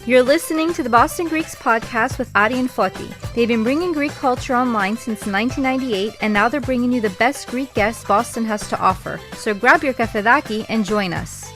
You're listening to the Boston Greeks podcast with Ari and Foti. They've been bringing Greek culture online since 1998, and now they're bringing you the best Greek guests Boston has to offer. So grab your kafedaki and join us.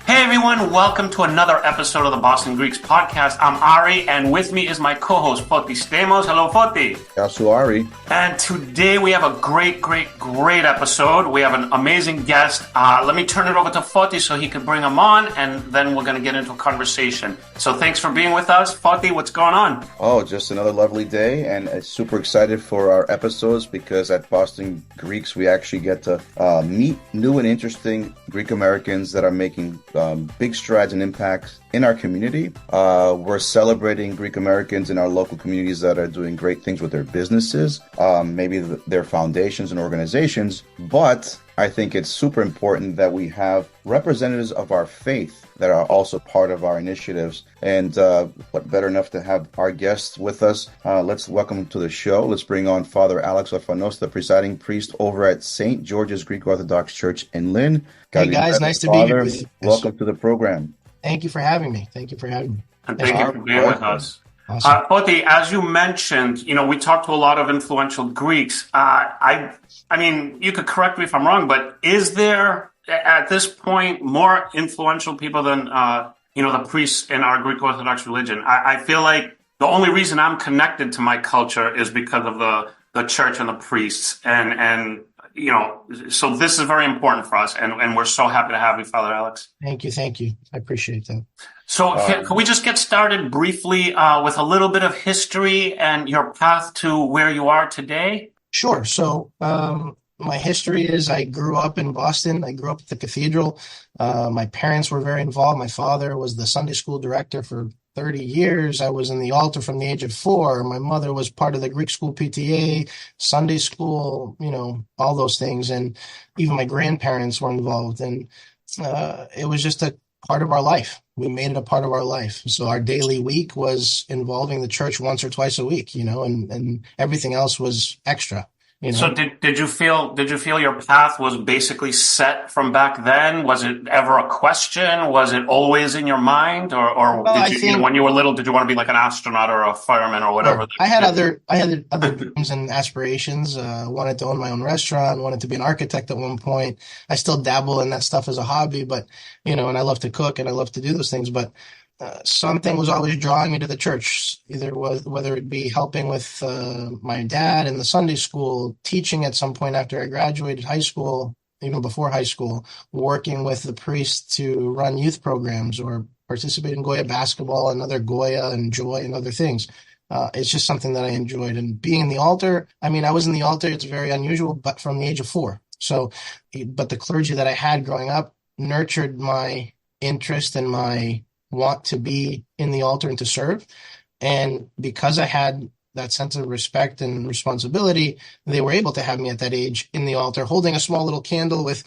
Hey everyone, welcome to another episode of the Boston Greeks podcast. I'm Ari, and with me is my co-host, Proistamenos. Hello, Foti. Also, Ari. And today we have a great episode. We have an amazing guest. Let me turn it over to Foti so he can bring him on, and then we're going to get into a conversation. So thanks for being with us. Foti, what's going on? Oh, just another lovely day, and super excited for our episodes because at Boston Greeks, we actually get to meet new and interesting Greek Americans that are making big strides and impacts in our community. We're celebrating Greek Americans in our local communities that are doing great things with their businesses, maybe their foundations and organizations. But I think it's super important that we have representatives of our faith that are also part of our initiatives. And what better enough to have our guests with us. Let's welcome to the show. Let's bring on Father Alex Orphanos, the Presiding Priest over at St. George's Greek Orthodox Church in Lynn. Hey guys, nice to be here with you. Welcome to the program. Thank you for having me. And thank you for being with us. Awesome. Foti, as you mentioned, we talked to a lot of influential Greeks. I mean, you could correct me if I'm wrong, but is there at this point more influential people than the priests in our Greek Orthodox religion? I feel like the only reason I'm connected to my culture is because of the church and the priests, and so this is very important for us, and we're so happy to have you, Father Alex. Thank you. I appreciate that. So can we just get started briefly with a little bit of history and your path to where you are today? Sure. So my history is I grew up in Boston. I grew up at the Cathedral. My parents were very involved. My father was the Sunday school director for 30 years. I was in the altar from the age of 4. My mother was part of the Greek school PTA, Sunday school, all those things. And even my grandparents were involved. And it was just a part of our life. We made it a part of our life. So our daily week was involving the church once or twice a week, and everything else was extra. So did you feel your path was basically set from back then? Was it ever a question? Was it always in your mind, or when you were little, did you want to be like an astronaut or a fireman or whatever? Well, I had other dreams and aspirations. Wanted to own my own restaurant. Wanted to be an architect at one point. I still dabble in that stuff as a hobby, but and I love to cook and I love to do those things, but. Something was always drawing me to the church, whether it be helping with my dad in the Sunday school, teaching at some point after I graduated high school, even before high school, working with the priest to run youth programs or participate in Goya basketball and other Goya and Joy and other things. It's just something that I enjoyed. And being in the altar, I was in the altar, it's very unusual, but from the age of 4. So, but the clergy that I had growing up nurtured my interest and my want to be in the altar and to serve. And because I had that sense of respect and responsibility, they were able to have me at that age in the altar, holding a small little candle with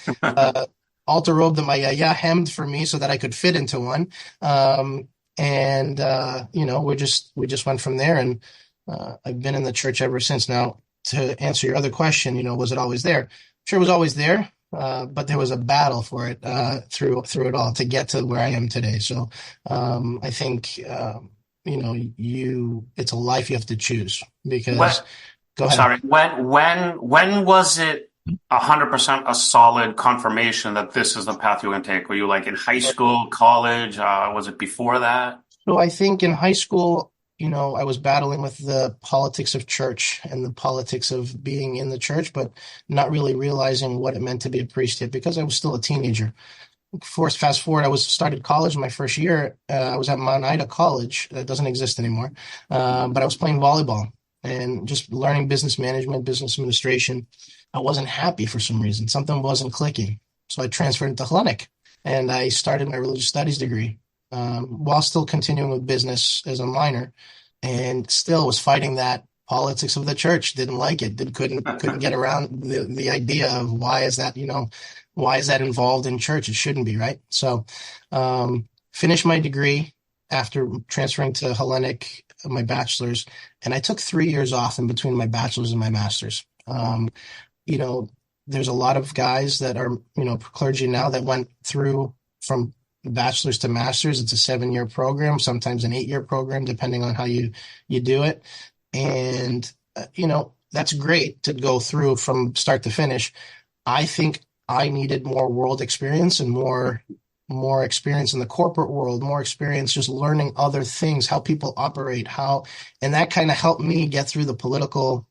altar robe that my yaya hemmed for me so that I could fit into one. We just went from there, and I've been in the church ever since. Now, to answer your other question, was it always there? Sure, it was always there. But there was a battle for it through it all to get to where I am today. So I think it's a life you have to choose because. Go ahead. Sorry, when was it 100% a solid confirmation that this is the path you're going to take? Were you like in high school, college? Was it before that? So I think in high school. I was battling with the politics of church and the politics of being in the church, but not really realizing what it meant to be a priest yet because I was still a teenager. Fast forward, I started college my first year. I was at Mount Ida College. That doesn't exist anymore. But I was playing volleyball and just learning business management, business administration. I wasn't happy for some reason. Something wasn't clicking. So I transferred into Hellenic and I started my religious studies degree. While still continuing with business as a minor, and still was fighting that politics of the church. Didn't like it. Couldn't get around the idea of why is that involved in church? It shouldn't be, right? So, finished my degree after transferring to Hellenic, my bachelor's, and I took 3 years off in between my bachelor's and my master's. There's a lot of guys that are, clergy now that went through from bachelor's to master's. It's a 7-year program, sometimes an 8-year program, depending on how you do it. And, that's great to go through from start to finish. I think I needed more world experience and more experience in the corporate world, more experience just learning other things, how people operate, and that kind of helped me get through the political,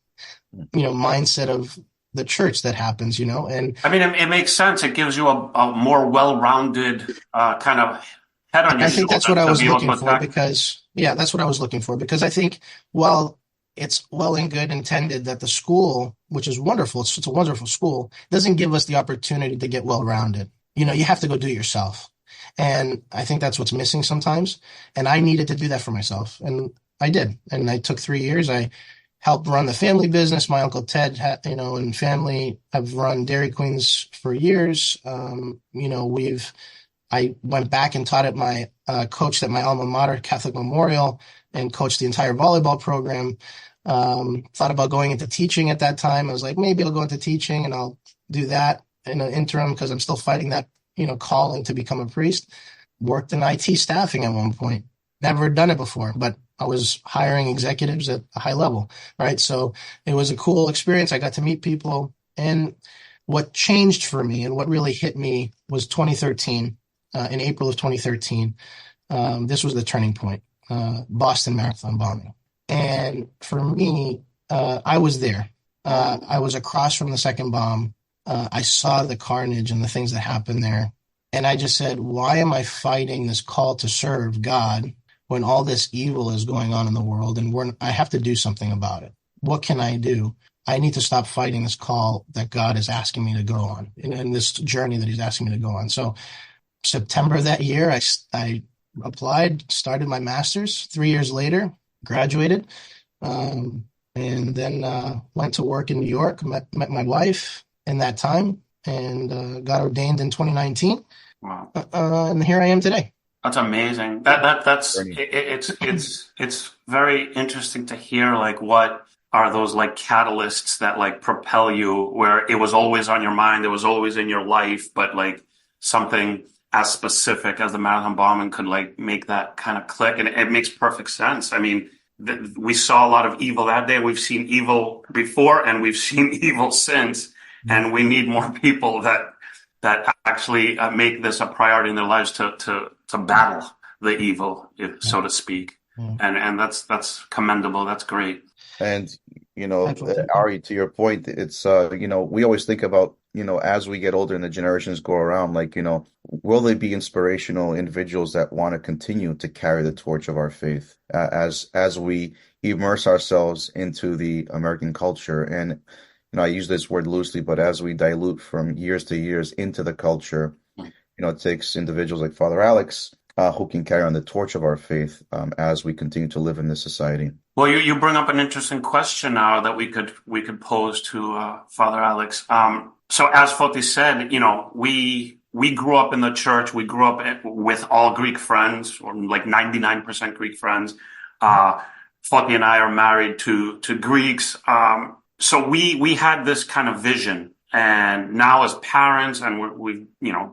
mindset of the church that happens, and I mean, it makes sense. It gives you a more well-rounded kind of head on your I think that's what I was looking for that's what I was looking for, because I think, well, it's well and good intended that the school, which is wonderful, it's a wonderful school, doesn't give us the opportunity to get well-rounded. You have to go do it yourself. And I think that's what's missing sometimes. And I needed to do that for myself. And I did. And I took 3 years. I helped run the family business. My Uncle Ted, and family have run Dairy Queens for years. I went back and taught at my coached at my alma mater, Catholic Memorial, and coached the entire volleyball program. Thought about going into teaching at that time. I was like, maybe I'll go into teaching and I'll do that in an interim because I'm still fighting that, calling to become a priest. Worked in IT staffing at one point. Never done it before, but I was hiring executives at a high level, right? So it was a cool experience. I got to meet people. And what changed for me and what really hit me was 2013, in April of 2013. This was the turning point, Boston Marathon bombing. And for me, I was there. I was across from the second bomb. I saw the carnage and the things that happened there. And I just said, why am I fighting this call to serve God when all this evil is going on in the world and I have to do something about it? What can I do? I need to stop fighting this call that God is asking me to go on and this journey that he's asking me to go on. So September of that year, I applied, started my master's. 3 years later, graduated, and then went to work in New York, met my wife in that time, and got ordained in 2019. Wow. And here I am today. That's amazing. It's very interesting to hear, like, what are those like catalysts that like propel you, where it was always on your mind, it was always in your life, but like something as specific as the marathon bombing could like make that kind of click. And it makes perfect sense. I mean, we saw a lot of evil that day. We've seen evil before and we've seen evil since. And we need more people that actually make this a priority in their lives to battle the evil, so to speak. And that's commendable. That's great. And, Ari, to your point, it's, we always think about, as we get older and the generations go around, like, will they be inspirational individuals that want to continue to carry the torch of our faith as we immerse ourselves into the American culture? And, I use this word loosely, but as we dilute from years to years into the culture, it takes individuals like Father Alex who can carry on the torch of our faith as we continue to live in this society. Well, you bring up an interesting question now that we could pose to Father Alex. So as Foti said, we grew up in the church. We grew up with all Greek friends, or like 99% Greek friends. Foti and I are married to Greeks. So we had this kind of vision. And now as parents, and we're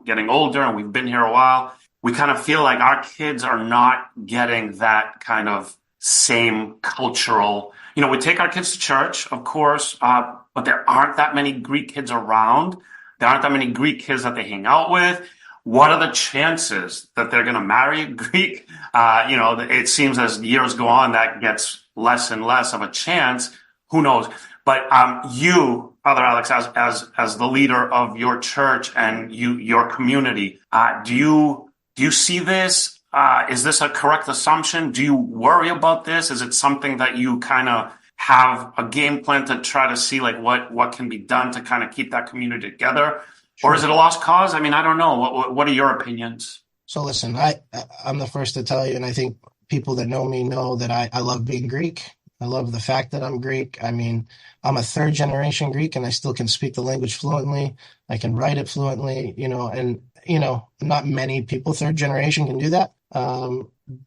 getting older and we've been here a while, we kind of feel like our kids are not getting that kind of same cultural, we take our kids to church, of course, but there aren't that many Greek kids around. There aren't that many Greek kids that they hang out with. What are the chances that they're going to marry a Greek? It seems as years go on, that gets less and less of a chance. Who knows? But you, Father Alex, as the leader of your church and your community, do you see this? Is this a correct assumption? Do you worry about this? Is it something that you kind of have a game plan to try to see like what can be done to kind of keep that community together? Sure. Or is it a lost cause? I mean, I don't know. What are your opinions? So listen, I'm the first to tell you, and I think people that know me know that I love being Greek. I love the fact that I'm Greek. I mean, I'm a third generation Greek and I still can speak the language fluently. I can write it fluently, and not many people third generation can do that.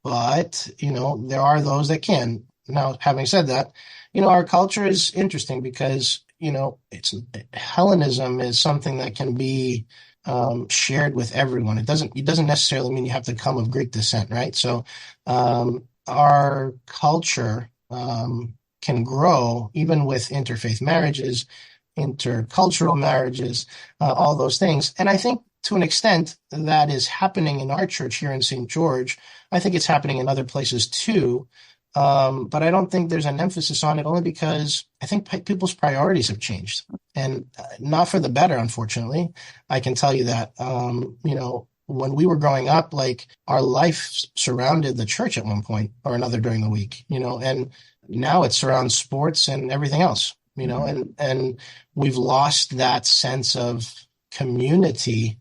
But, there are those that can. Now, having said that, our culture is interesting because, Hellenism is something that can be shared with everyone. It doesn't necessarily mean you have to come of Greek descent, right? So our culture can grow even with interfaith marriages, intercultural marriages, all those things. And I think to an extent that is happening in our church here in St. George. I think it's happening in other places too. But I don't think there's an emphasis on it only because I think people's priorities have changed, and not for the better, unfortunately. I can tell you that, when we were growing up, like our life surrounded the church at one point or another during the week, and now it surrounds sports and everything else, and we've lost that sense of community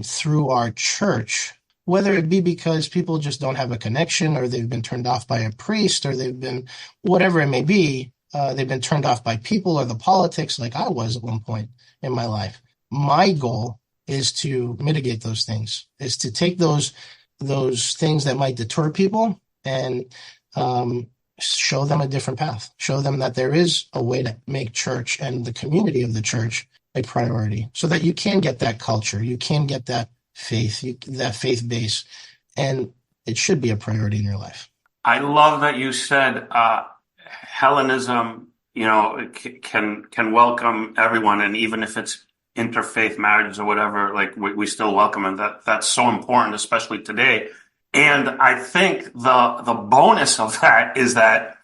through our church, whether it be because people just don't have a connection or they've been turned off by a priest or they've been, whatever it may be, they've been turned off by people or the politics like I was at one point in my life. My goal is to mitigate those things, is to take those things that might deter people and show them a different path, show them that there is a way to make church and the community of the church a priority so that you can get that culture, you can get that faith, that faith base, and it should be a priority in your life. I love that you said Hellenism, can welcome everyone, and even if it's interfaith marriages or whatever, like we still welcome them. That's so important, especially today. And I think the bonus of that is that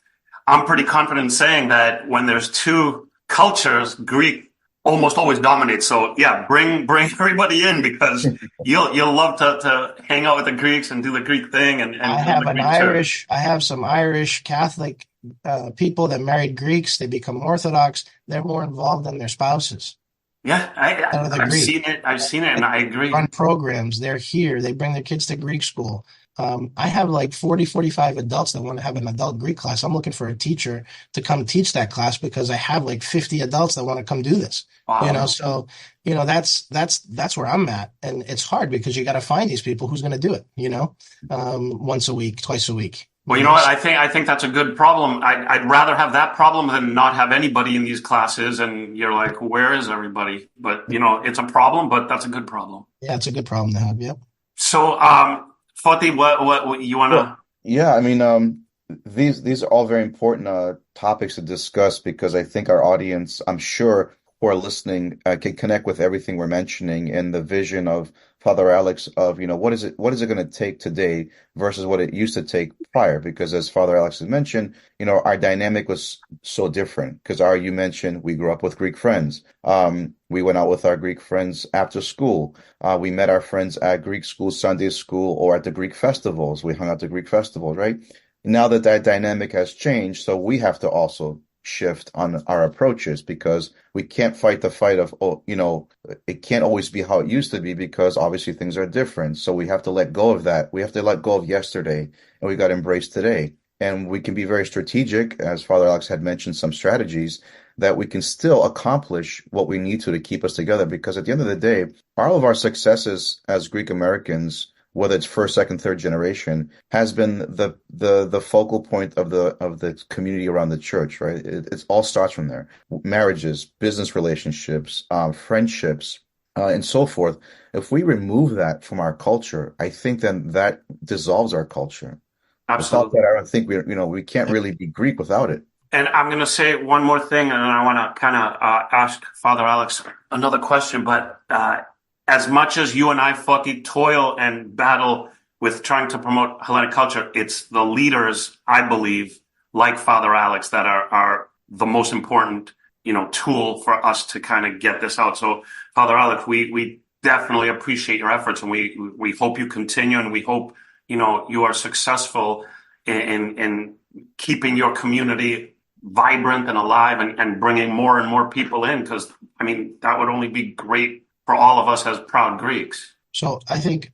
I'm pretty confident in saying that when there's two cultures, Greek almost always dominates. So yeah, bring everybody in because you'll love to hang out with the Greeks and do the Greek thing. And I have some Irish Catholic people that married Greeks. They become Orthodox. They're more involved than their spouses. Yeah, I've seen it, and I agree. Run programs. They're here. They bring their kids to Greek school. I have like 40, 45 adults that want to have an adult Greek class. I'm looking for a teacher to come teach that class because I have like 50 adults that want to come do this. Wow. So that's where I'm at, and it's hard because you got to find these people who's going to do it. Once a week, twice a week. Well, you know what? I think that's a good problem. I'd rather have that problem than not have anybody in these classes. And you're like, where is everybody? But it's a problem, but that's a good problem. Yeah, it's a good problem to have. Yep. So, Foti, what you want to? Yeah, I mean, these are all very important topics to discuss because I think our audience, I'm sure, who are listening, can connect with everything we're mentioning and the vision of Father Alex of, what is it going to take today versus what it used to take prior? Because as Father Alex has mentioned, our dynamic was so different because you mentioned we grew up with Greek friends. We went out with our Greek friends after school. We met our friends at Greek school, Sunday school, or at the Greek festivals. We hung out at the Greek festivals, right? Now that dynamic has changed, so we have to also shift on our approaches because we can't fight the fight of, it can't always be how it used to be because obviously things are different. So we have to let go of that. We have to let go of yesterday and we got to embrace today. And we can be very strategic, as Father Alex had mentioned, some strategies that we can still accomplish what we need to keep us together. Because at the end of the day, all of our successes as Greek Americans, whether it's first, second, third generation, has been the focal point of the community around the church, right? It all starts from there. Marriages, business relationships, friendships, and so forth. If we remove that from our culture, I think then that dissolves our culture. Absolutely. Without that, I don't think we can't really be Greek without it. And I'm going to say one more thing, and then I want to kind of ask Father Alex another question, but as much as you and I, Foti, toil and battle with trying to promote Hellenic culture, it's the leaders, I believe, like Father Alex, that are the most important, tool for us to kind of get this out. So, Father Alex, we definitely appreciate your efforts, and we hope you continue, and we hope, you are successful in keeping your community vibrant and alive and bringing more and more people in, because, that would only be great for all of us as proud Greeks. So I think,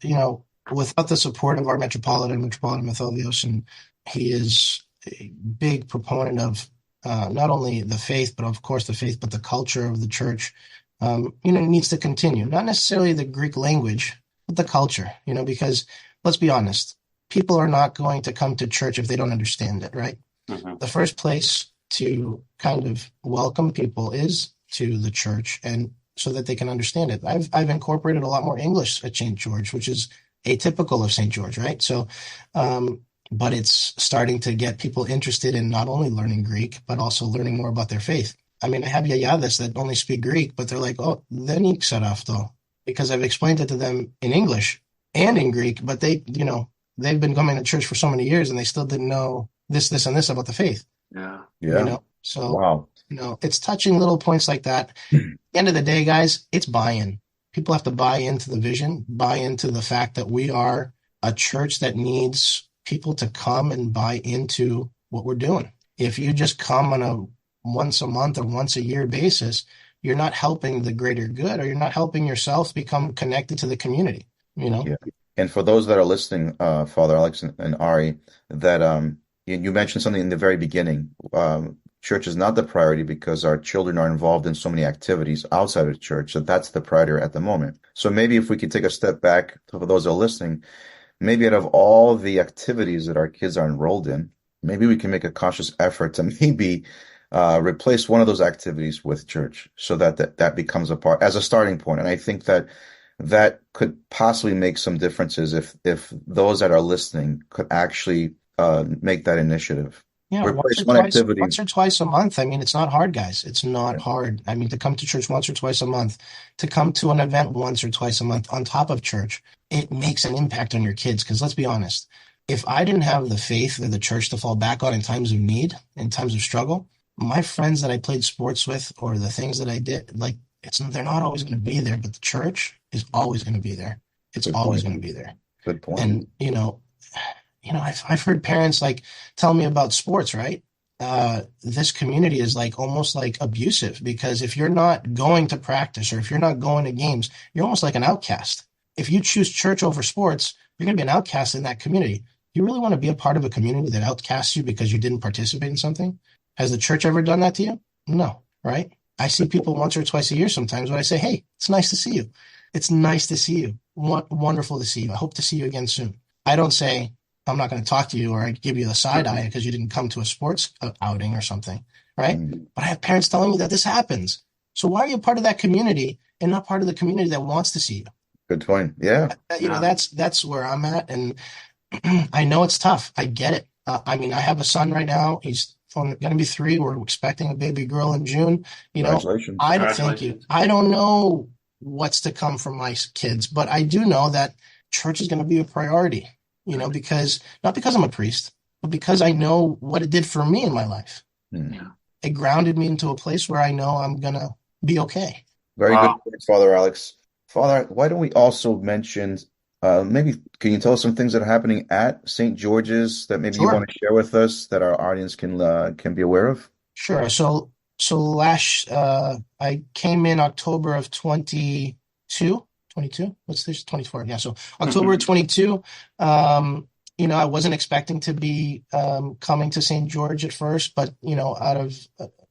without the support of our Metropolitan Methodios, and he is a big proponent of not only the faith, but of course the faith, but the culture of the church, needs to continue. Not necessarily the Greek language, but the culture, because let's be honest, people are not going to come to church if they don't understand it, right? Mm-hmm. The first place to kind of welcome people is to the church, and so that they can understand it. I've incorporated a lot more English at St. George, which is atypical of St. George, right? So, but it's starting to get people interested in not only learning Greek, but also learning more about their faith. I mean, I have yayades that only speak Greek, but they're like, oh, then though, because I've explained it to them in English and in Greek, but they, they've been coming to church for so many years and they still didn't know this, and this about the faith. Yeah. Yeah. So, Wow. it's touching little points like that. At the end of the day, guys, it's buy-in. People have to buy into the vision, buy into the fact that we are a church that needs people to come and buy into what we're doing. If you just come on a once a month or once a year basis, you're not helping the greater good, or you're not helping yourself become connected to the community, Yeah. And for those that are listening, Father Alex and Ari, that you mentioned something in the very beginning. Church is not the priority because our children are involved in so many activities outside of church. So that's the priority at the moment. So maybe if we could take a step back for those that are listening, maybe out of all the activities that our kids are enrolled in, maybe we can make a conscious effort to maybe replace one of those activities with church, so that becomes a part as a starting point. And I think that could possibly make some differences if those that are listening could actually make that initiative. Yeah, Replace one activity. once or twice a month. I mean, it's not hard, guys. It's not hard. I mean, to come to church once or twice a month, to come to an event once or twice a month on top of church, it makes an impact on your kids. Because let's be honest, if I didn't have the faith of the church to fall back on in times of need, in times of struggle, my friends that I played sports with or the things that I did, they're not always going to be there, but the church is always going to be there. It's always going to be there. Good point. And, I've heard parents tell me about sports, right? This community is almost abusive, because if you're not going to practice or if you're not going to games, you're almost like an outcast. If you choose church over sports, you're going to be an outcast in that community. You really want to be a part of a community that outcasts you because you didn't participate in something? Has the church ever done that to you? No, right? I see people once or twice a year sometimes when I say, hey, it's nice to see you. It's nice to see you. Wonderful to see you. I hope to see you again soon. I don't say, I'm not going to talk to you, or I give you the side eye because you didn't come to a sports outing or something, right? But I have parents telling me that this happens. So why are you part of that community and not part of the community that wants to see you? Good point. Yeah. That's where I'm at. And I know it's tough. I get it. I have a son right now. He's going to be 3. We're expecting a baby girl in June. Congratulations. Thank you. I don't know what's to come from my kids, but I do know that church is going to be a priority. Because not because I'm a priest, but because I know what it did for me in my life. It grounded me into a place where I know I'm going to be okay. Very good point, Father Alex. Father, why don't we also mention, maybe can you tell us some things that are happening at St. George's that maybe you want to share with us that our audience can be aware of? Sure. So I came in October of 22. What's this? 24. Yeah. So October 22, I wasn't expecting to be coming to St. George at first, but, out of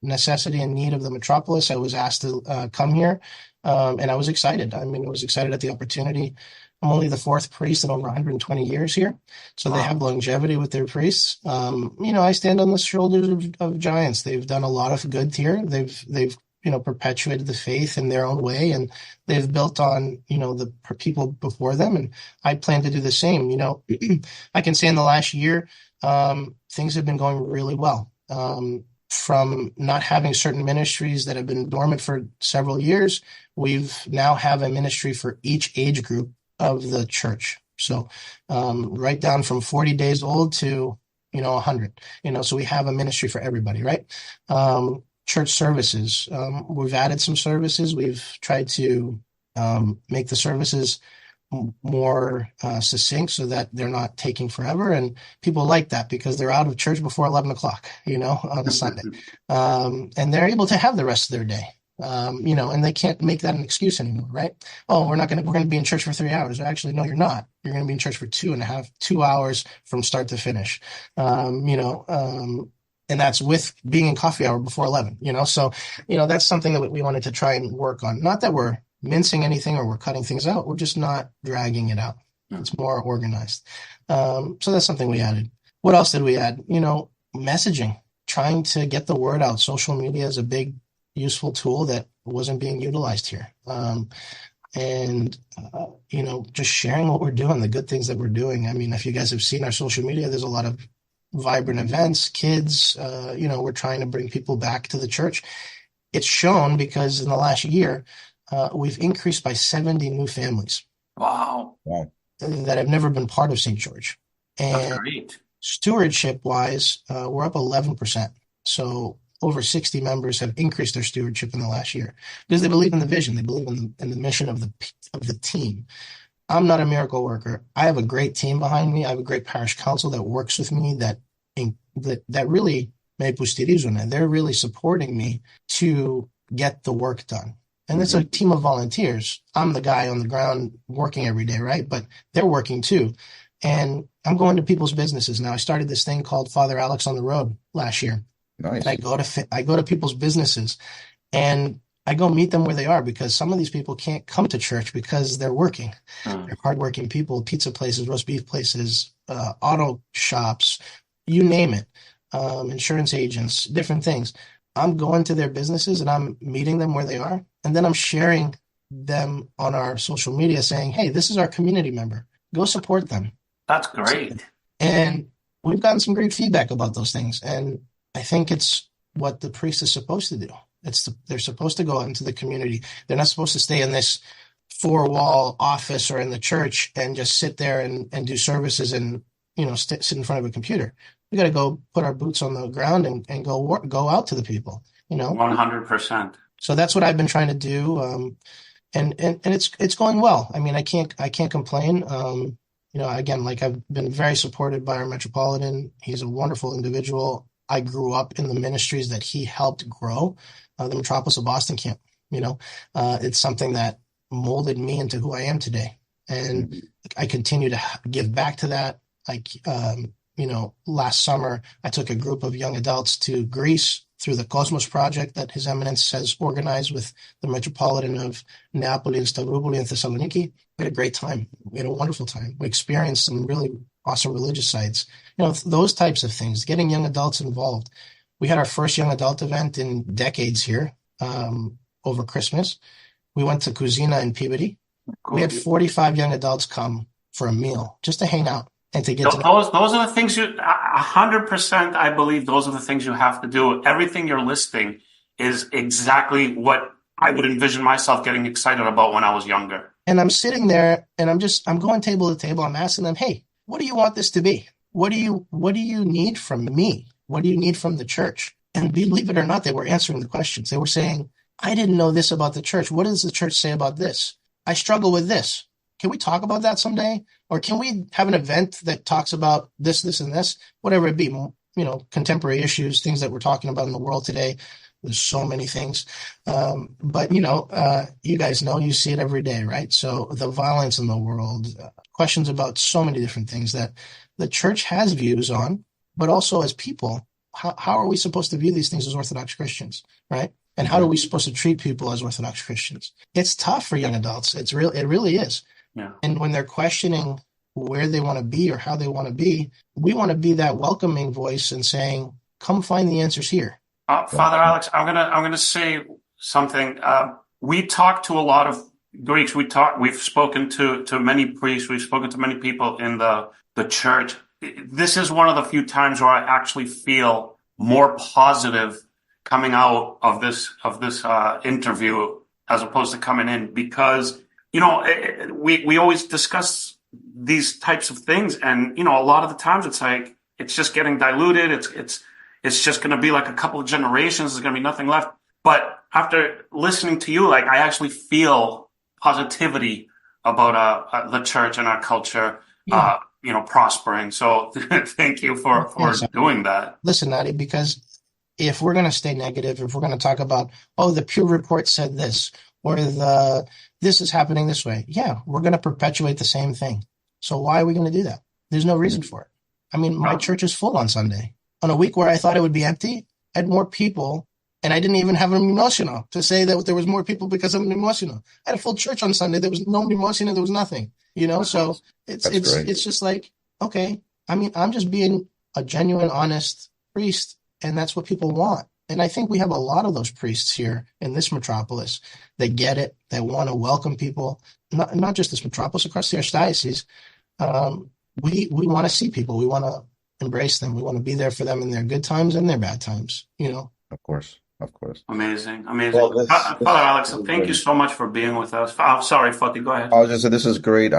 necessity and need of the Metropolis, I was asked to come here. And I was excited. I was excited at the opportunity. I'm only the 4th priest in over 120 years here. So they have longevity with their priests. I stand on the shoulders of giants. They've done a lot of good here. They've perpetuated the faith in their own way, and they've built on, the people before them. And I plan to do the same. I can say in the last year, things have been going really well. From not having certain ministries that have been dormant for several years, we've now have a ministry for each age group of the church. So, right down from 40 days old to, 100, so we have a ministry for everybody, right? Church services. We've added some services. We've tried to make the services more succinct so that they're not taking forever. And people like that because they're out of church before 11 o'clock, on a Sunday. And they're able to have the rest of their day, and they can't make that an excuse anymore, right? Oh, we're going to be in church for 3 hours. Actually, no, you're not. You're going to be in church for 2 hours from start to finish, and that's with being in coffee hour before 11, So, that's something that we wanted to try and work on. Not that we're mincing anything or we're cutting things out. We're just not dragging it out. It's more organized. So that's something we added. What else did we add? Messaging, trying to get the word out. Social media is a big, useful tool that wasn't being utilized here. Just sharing what we're doing, the good things that we're doing. I mean, if you guys have seen our social media, there's a lot of vibrant events, kids, we're trying to bring people back to the church. It's shown because in the last year, we've increased by 70 new families. Wow. That have never been part of St. George. And that's great. Stewardship-wise, we're up 11%. So over 60 members have increased their stewardship in the last year because they believe in the vision. They believe in the mission of the team. I'm not a miracle worker. I have a great team behind me. I have a great parish council that works with me that really me pustirizone. They're really supporting me to get the work done. And it's a team of volunteers. I'm the guy on the ground working every day, right? But they're working too. And I'm going to people's businesses now. I started this thing called Father Alex on the Road last year. Nice. And I go to people's businesses and I go meet them where they are because some of these people can't come to church because they're working. They're hardworking people, pizza places, roast beef places, auto shops, you name it, insurance agents, different things. I'm going to their businesses and I'm meeting them where they are. And then I'm sharing them on our social media saying, hey, this is our community member. Go support them. That's great. And we've gotten some great feedback about those things. And I think it's what the priest is supposed to do. They're supposed to go out into the community. They're not supposed to stay in this four-wall office or in the church and just sit there and do services and, sit in front of a computer. We got to go put our boots on the ground and go out to the people, 100%. So that's what I've been trying to do. And it's going well. I mean, I can't complain. Again, like I've been very supported by our Metropolitan. He's a wonderful individual. I grew up in the ministries that he helped grow, the Metropolis of Boston Camp. It's something that molded me into who I am today. And I continue to give back to that. Last summer, I took a group of young adults to Greece through the Cosmos project that His Eminence has organized with the Metropolitan of Neapoli and Stavroupoli and Thessaloniki. We had a great time. We had a wonderful time. We experienced some really awesome religious sites. Those types of things, getting young adults involved. We had our first young adult event in decades here over Christmas. We went to Cuisina in Peabody. Cool. We had 45 young adults come for a meal just to hang out. And to get those are the things 100%, I believe those are the things you have to do. Everything you're listing is exactly what I would envision myself getting excited about when I was younger. And I'm sitting there and I'm going table to table. I'm asking them, hey, what do you want this to be? What do you need from me? What do you need from the church? And believe it or not, they were answering the questions. They were saying, I didn't know this about the church. What does the church say about this? I struggle with this. Can we talk about that someday? Or can we have an event that talks about this, this, and this, whatever it be, contemporary issues, things that we're talking about in the world today. There's so many things. But you guys know, you see it every day, right? So the violence in the world, questions about so many different things that the church has views on, but also as people, how are we supposed to view these things as Orthodox Christians, right? And how are we supposed to treat people as Orthodox Christians? It's tough for young adults. It really is. Yeah. And when they're questioning where they want to be or how they want to be, we want to be that welcoming voice and saying, come find the answers here. Father Alex, I'm gonna say something. We talk to a lot of Greeks. We've spoken to many priests. We've spoken to many people in the church. This is one of the few times where I actually feel more positive coming out of this interview as opposed to coming in, because we always discuss these types of things, and a lot of the times it's just getting diluted. It's just going to be like a couple of generations. There's going to be nothing left. But after listening to you, I actually feel positivity about the church and our culture, prospering. So thank you for doing that. Listen, Nadi, because if we're going to stay negative, if we're going to talk about, the Pew report said this, or this is happening this way, we're going to perpetuate the same thing. So why are we going to do that? There's no reason for it. I mean, my church is full on Sunday. On a week where I thought it would be empty, I had more people, and I didn't even have a mimosyno to say that there was more people because of a mimosyno. I had a full church on Sunday. There was no mimosyno. There was nothing, so it's just like, okay, I mean, I'm just being a genuine, honest priest, and that's what people want. And I think we have a lot of those priests here in this metropolis that get it, that want to welcome people, not just this metropolis, across the archdiocese. We want to see people. We want to embrace them. We want to be there for them in their good times and their bad times, you know. Of course. Of course. Amazing. Well, Father Alex, thank you so much for being with us. Oh, sorry, Foti, go ahead. I was just saying, this is great.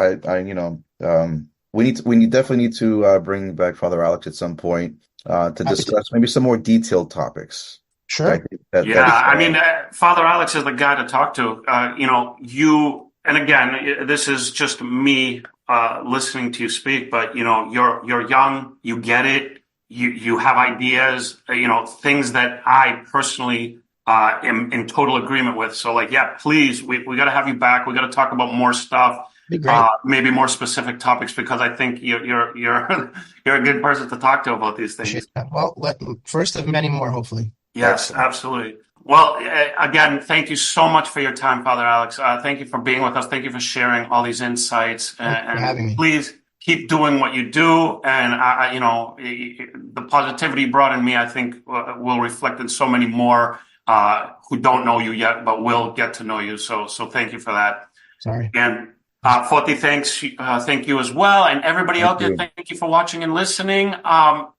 We definitely need to bring back Father Alex at some point to discuss maybe some more detailed topics. Sure. I mean, Father Alex is the guy to talk to. And again, this is just me listening to you speak, but you're young, you get it. You have ideas, things that I personally am in total agreement with. So please, we got to have you back. We got to talk about more stuff, maybe more specific topics, because I think you're a good person to talk to about these things. Well, first of many more, hopefully. Yes, absolutely. Well, again, thank you so much for your time, Father Alex. Thank you for being with us. Thank you for sharing all these insights. Thanks for having me. Please keep doing what you do, and the positivity you brought in me, I think, will reflect in so many more who don't know you yet, but will get to know you. So thank you for that. Sorry. And Foti, thank you as well, and everybody out there, thank you for watching and listening.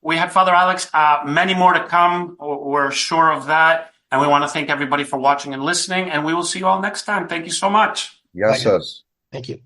We had Father Alex, many more to come. We're sure of that, and we want to thank everybody for watching and listening. And we will see you all next time. Thank you so much. Yes, Thank you.